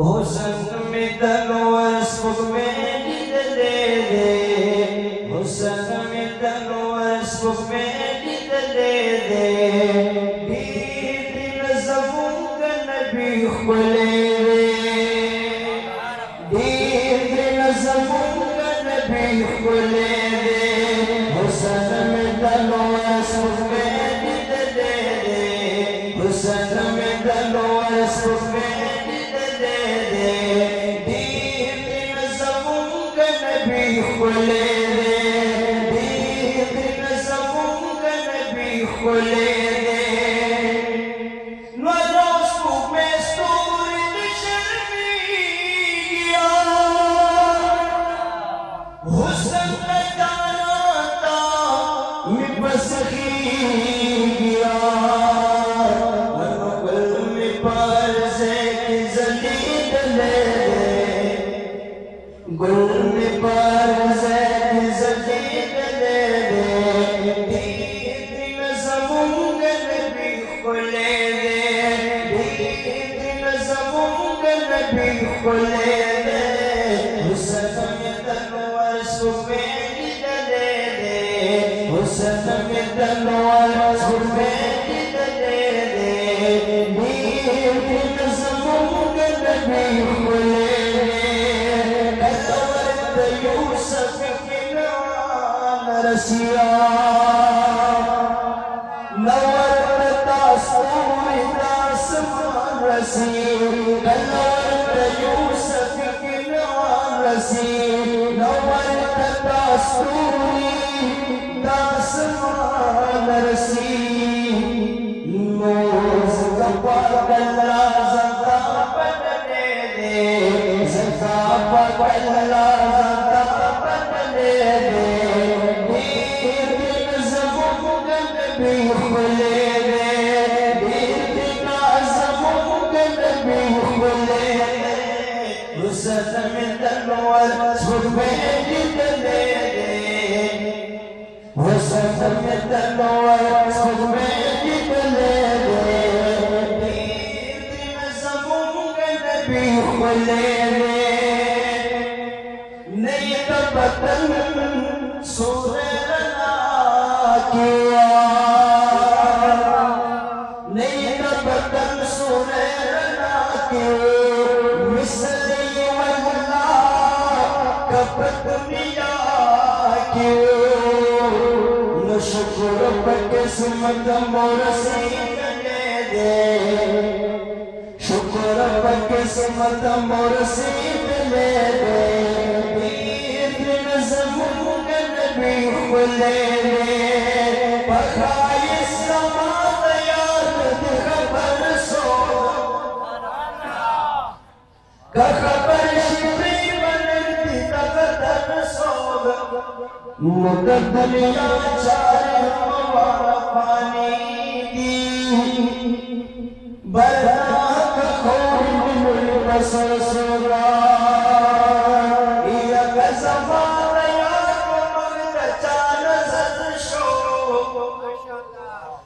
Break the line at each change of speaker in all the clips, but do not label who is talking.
حسن میں تنور سب میں دلے دے، حسن میں تنور سب میں دلے دے، دل زبوں کا نبی کھلے دے، دل زبوں کا نبی کھلے دے، حسن میں تنور سب میں دلے دے، حسن میں تنور سب میں کھلے دے، دل زبوں کا نبی کھلے دے، نوروز میں سورج شرمی گیا، حسن کا جانا تھا میں بسخی گیا، گل میں پرزے کی زلی ڈلے دے، گل میں پرزے کی زلی ڈلے دے، دل زبوں کا نبی کھلے دے، دل زبوں کا نبی کھلے دے، حسن میں تنور سفید ڈلے دے، حسن میں تنور سفید ڈلے دے، دل زبوں کا نبی کھلے یوسف کنان رسیا، نورت تاسوی تاسمان رسی، نورت یوسف کنان رسی، نورت تاسوی تاسمان رسی، موز کپاک اللہ زندہ بدلے دے، زندہ پاک اللہ حسن میں تنور سفید ڈلے دے، حسن میں تنور سفید ڈلے دے، دل زبوں کا نبی کھلے دے، نہیں تو بدن سورہ رنا کیا، نہیں تو بدن سورہ رنا کیا، دنیا کیوں نہ شکر بقسمت مرسی دلے دے، شکر بقسمت مرسی دلے دے، دل زبوں کا نبی کھلے دے، بخائے سماعت یاد خبر سو خبر شبری مقدمیا چارے ہمارا پانی دی، برناک خون ملبسر سوگا، یا کزمان یاد مغتچا نظر شو،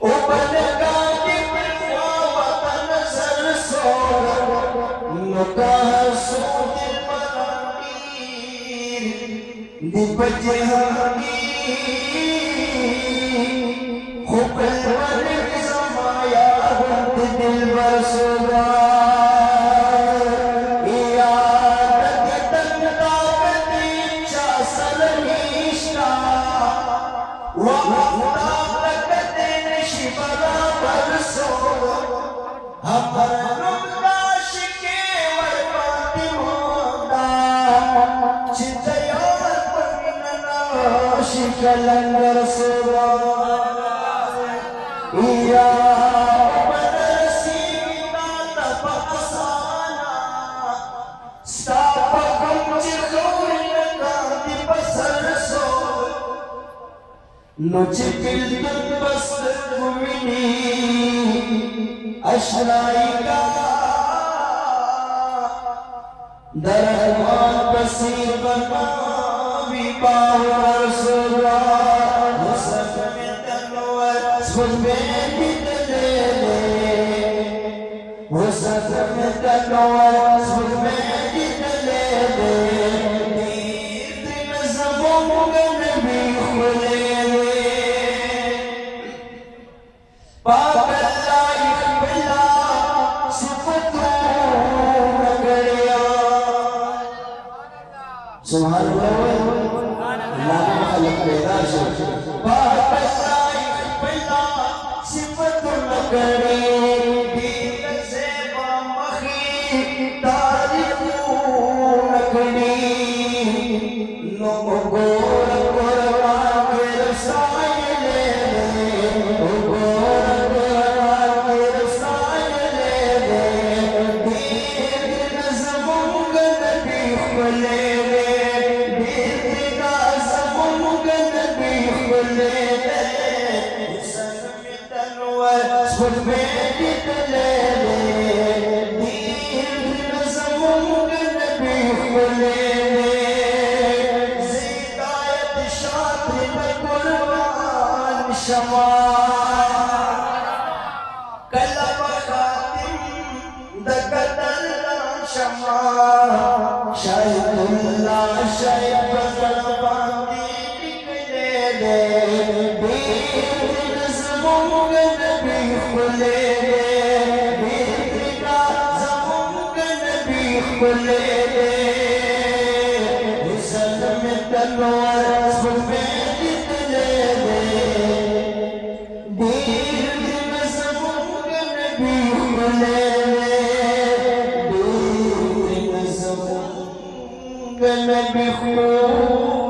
اوپنگا کی پلوا وطن سر سوگا، نکاہ سوگی دی بجہانی خوب الورد سمایا بند دل برسوگا، ایادت تنطاقتی چاسل نیشنا، وَأَفْتَاقَتِ نشبرا برسوگا، ہمارا نمداش کے ورپاتی ہوندہ، چندیا شکلنگر سوا، یا بدرسی ناتا پاسانا، ستاپا کمچ خوری نکاتی بسر سو، نوچ بلدن بسر کوئنی اشرائی کا، درہمان بسیر بنا باور سورا، حسن میں تنور سفید ڈلے دے، حسن میں تنور سفید سبحان اللہ اللہ نے خلق پیدا شو بات شائی پیدا صفت نکڑی دین سے بامخی تاریخو نکڑی نو گور قرآن کے رسائے لے دے گور قرآن کے رسائے لے دے دین نظموں کا نبی کھلے خود میں جت لے لے دین نظموں کے نبی کھلے زیدایت شاطر قربان شما کلب خاتم دقدر شما شاید اللہ شاید بزر باندی نکلے دے دین نظموں کے نبی کھلے دین نظموں کے نبی کھلے حسن میں تلوار سب میں جت لے دین نظموں کے نبی کھلے دین نظموں کے نبی کھلے